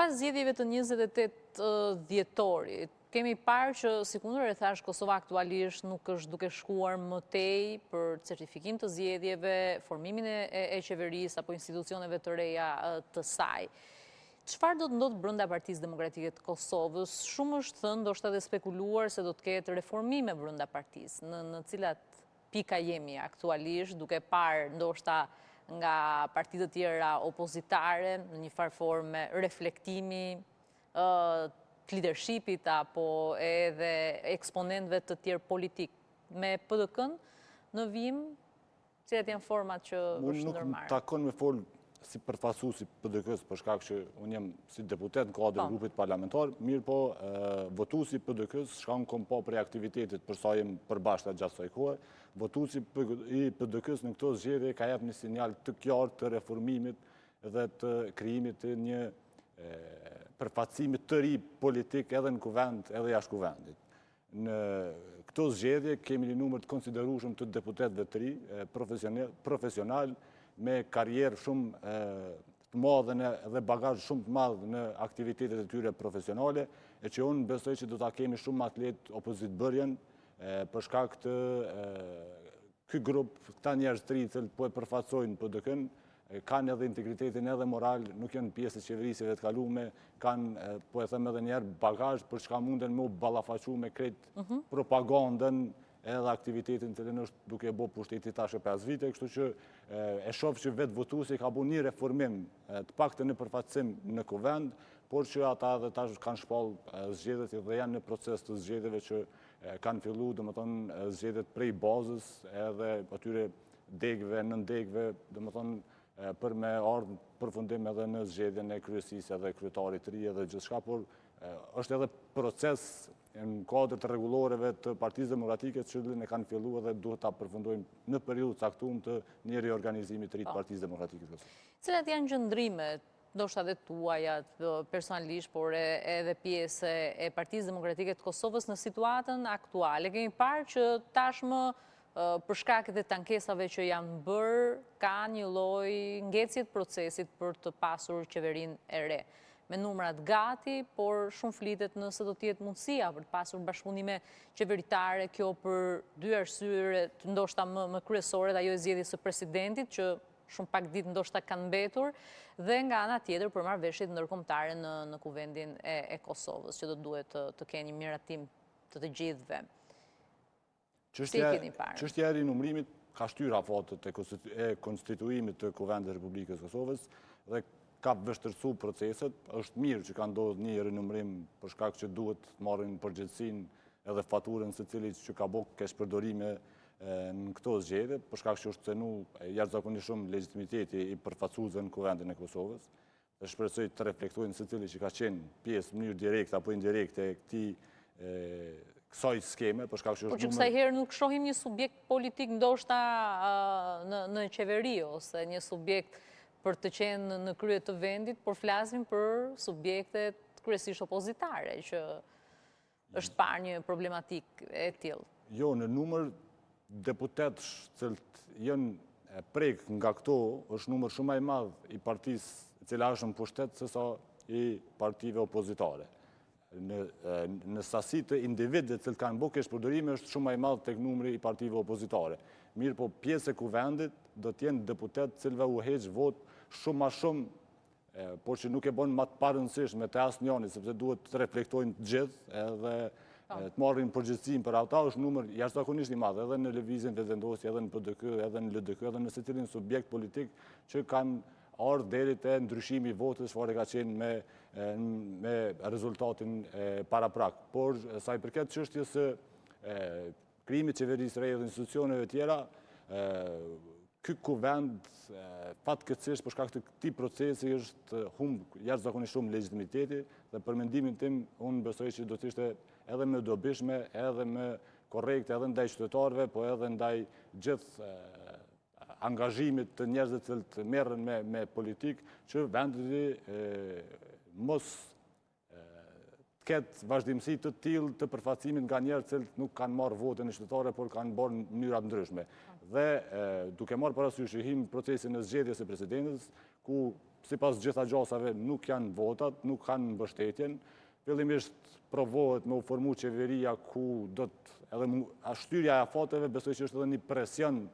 Pas zgjedhjeve të 28 dhjetorit, kemi parë që, si kundër e thash, Kosova aktualisht nuk është duke shkuar më tej për certifikim të zgjedhjeve, formimin e qeverisë apo institucioneve të reja të saj. Çfarë do të ndodhë brenda Partisë Demokratike të Kosovës? Shumë është thënë, ndoshta dhe spekuluar se do të ketë reformime brenda partisë, në cilat pika jemi aktualisht, duke parë ndoshta nga partitë të tjera opozitare, në një farë forme reflektimi të leadershipit apo edhe eksponentëve të tjerë politik. Me PDK-n në vim, cilat janë format që është ndërmarrë? Unë nuk takon me folë si përfaqësues i PDK-s për shkak që unë jam si deputet në kuadër grupit parlamentar, mirë po votuesi i PDK-s, shka unë kom pa për aktivitetit për sa jem përbashkët gjatë kësaj kohe, votuesi i PDK-s në këto zgjedhje ka jep një sinjal të qartë të reformimit dhe të krijimit të një përfaqësimit të ri politik edhe në kuvend edhe jashtë kuvendit. Në këto zgjedhje kemi një numër të konsiderueshëm të deputetëve të ri, profesional, me karierë shumë të madhe dhe bagazh shumë të madh në aktivitetet e tyre profesionale, e që unë besoj që do ta kemi shumë atlet opozitbërjen për shkak të ky grup, këta njerëz të ri që po e përfaqësojnë PDK-n, kanë edhe integritetin edhe moral, nuk janë pjesë të qeverisjeve të kaluame, kanë, po e them edhe njerë, bagazh për çka munden me u ballafaqu me krejt propagandën edhe aktivitetin të në është duke bo pushteti tash e 5 vite, kështu që e shoh që vetë votuesi ka bu një reformim të paktën në përfaqësim në kuvend, por që ata edhe tash kanë shpallë zgjedhjet dhe janë në proces të zgjedhjeve që kanë fillu, domethënë zgjedhjet prej bazës edhe atyre degëve, nën degëve, domethënë për me ardhur përfundim edhe në zgjedhjen e kryesisë edhe kryetarit të ri edhe gjithçka, por është edhe proces në kuadër të rregulloreve të Partisë Demokratike që ne kanë filluar dhe duhet ta përfundojmë në periudhë caktuar të një riorganizimi të ri të Partisë Demokratike të Kosovës. Cilat janë gjëndrimet, ndoshta edhe tuaja personalisht, por edhe pjesë e Partisë Demokratike të Kosovës në situatën aktuale? Kemi parë që tashmë për shkak të ankesave që janë bërë, ka një lloj ngecje të procesit për të pasur qeverinë e re. Me numrat gati, por shumë flitet nëse do t'jetë mundësia për të pasur bashkëpunime qeveritare, kjo për dy arsye të ndoshta më kryesore, dhe ajo e zgjedhjes së presidentit, që shumë pak ditë ndoshta kanë mbetur, dhe nga ana tjetër për marrëveshjet ndërkombëtare në kuvendin e Kosovës, që do duhet të kenë një miratim të gjithëve. Çështja e rinumërimit ka shtyr afatet e konstituimit të Kuvendit të Republikës Kosovës dhe ka vështërsu proceset. Është mirë që ka ndodhur një rinumërim për shkak që duhet marrin përgjegjësinë edhe faturën secilit që ka bërë keshpërdorime në këto zgjedhje, për shkak që është cenu jashtëzakonisht shumë legitimiteti i përfaqësuesve në Kuvendin e Kosovës. Dhe shpresoj të reflektojnë secili që ka qenë pjesë në mënyrë direkte apo indirekte kësaj skeme, për shkak që është kësaj herë nuk shohim një subjekt politik ndoshta në qeveri ose një subjekt për të qenë në krye të vendit, por flasim për subjektet kryesisht opozitare, që është parë një problematik e tillë. Jo, në numër deputetësh që janë prek nga këto, është numër shumë më i madh i partisë e cila është në pushtet se sa i partive opozitare. Në sasi të individëve që kanë bërë keshpërdorime është shumë më i madh tek numri i partive opozitare. Mirë po pjesë e kuvendit do të jenë deputet cilëve u heq vot shumë ma shumë, por që nuk e bën më të parëndësishme të asnjëri, sepse duhet të reflektojnë të gjithë edhe të marrin përgjegjësinë për ata, është numër jashtëzakonisht i madh edhe në lëvizjen vetëvendosje, edhe në PDK, edhe në LDK, edhe në secilin subjekt politik që kanë ardhur deri te ndryshimi i votës, çfarë ka qenë me rezultatin paraprak. Por sa i përket çështjes së krijimit qeverisë re dhe institucioneve tjera, ky kuvend fatkeqësisht për shkak të këtij procesi është humb jashtëzakonisht shumë legitimiteti dhe për mendimin tim unë besoj që do të ishte edhe më dobishme, edhe më korrekte edhe ndaj qytetarëve, po edhe ndaj gjithë angazhimit të njerëzve që merren me politikë, që vendi mos ketë vazhdimësi të tillë të përfaqësimit nga njerëz që nuk kanë marrë votën e qytetarëve, por kanë bërë në mënyra të ndryshme. Dhe duke marrë parasysh që him procesin e zgjedhjes së presidentit, ku sipas gjitha gjasave nuk janë votat, nuk kanë mbështetjen. Fillimisht provohet me u formu qeveria ku do të edhe shtyrja e afateve besoj që është edhe një presion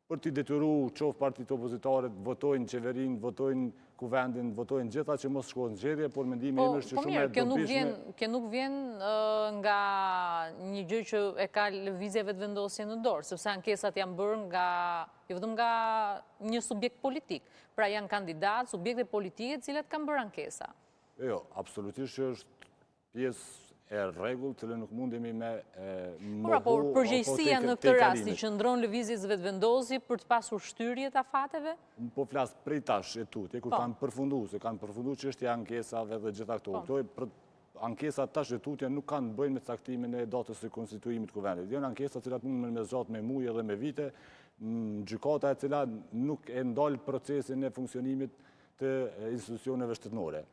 për t'i detyru qoftë partitë opozitare, votojnë qeverinë, votojnë kuvendin, votojnë gjitha që mos shkohen zgjedhje, por mendimi im është që shumë e dobishme. Kjo nuk vjen nga një gjë që e ka lëvizjeve të vendosje në dorë, sepse ankesat janë bërë nga, jo vetëm nga një subjekt politik, pra janë kandidatë, subjekte politike, cilat kanë bërë ankesa. Jo, absolutisht që është pjesë e rregull, të nuk mundemi me mohu por përgjegjësia në këtë rast i qëndron lëvizjes vetëvendosje për të pasur shtyrje të afateve? Po flas prej tash e tutje, kur kanë përfundu çështja e ankesave dhe gjitha këto. Ankesat tash e tutje nuk kanë bëjnë me caktimin e datës së konstituimit të kuvendit. Janë ankesa të cilat mund me zgjat me muaj edhe me vite, gjykata e cila nuk e ndal procesin e funksionimit të institucioneve shtetërore.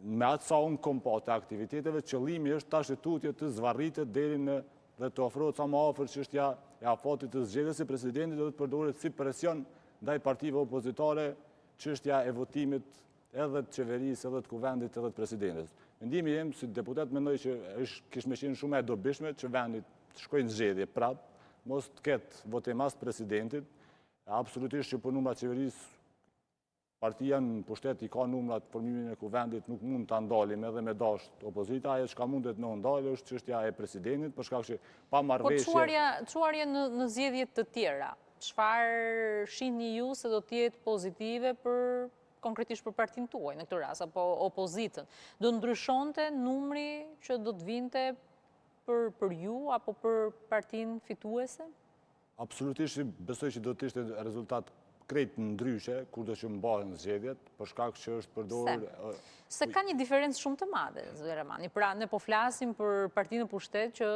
Me atë sa unë kom pa të aktiviteteve, qëllimi është tash e tutje të zvarritet deri në dhe të ofrohet sa më afër çështja e afatit të zgjedhjes së presidentit dhe të përdoret si presion ndaj partive opozitare çështja e votimit edhe të qeverisë, edhe të kuvendit, edhe të presidentës. Mendimi im si deputet mendoj që kish me qenë shumë e dobishme që vendi të shkojnë zgjedhje prap, mos të ketë votim as presidentit, absolutisht që për numrat qeverisë partia në pushtet i ka numrat formimin e kuvendit, nuk mund të ndalim edhe me dasht opozita, ajo çka mundet në ndalë është çështja e presidentit, për shkak që pa marrëveshje. Po çuarja në zgjedhjet të tjera, çfarë shihni ju se do të jetë pozitive për konkretisht për partinë tuaj në këtë rast apo opozitën? Do ndryshonte numri që do të vinte për ju apo për partinë fituese? Absolutisht besoj që do të ishte rezultat krejt ndryshe, kur do që mbahen zgjedhjet, për shkak që është përdorur... Se ka një diferencë shumë të madhe, Zveremani. Pra, ne po flasim për partinë në pushtet që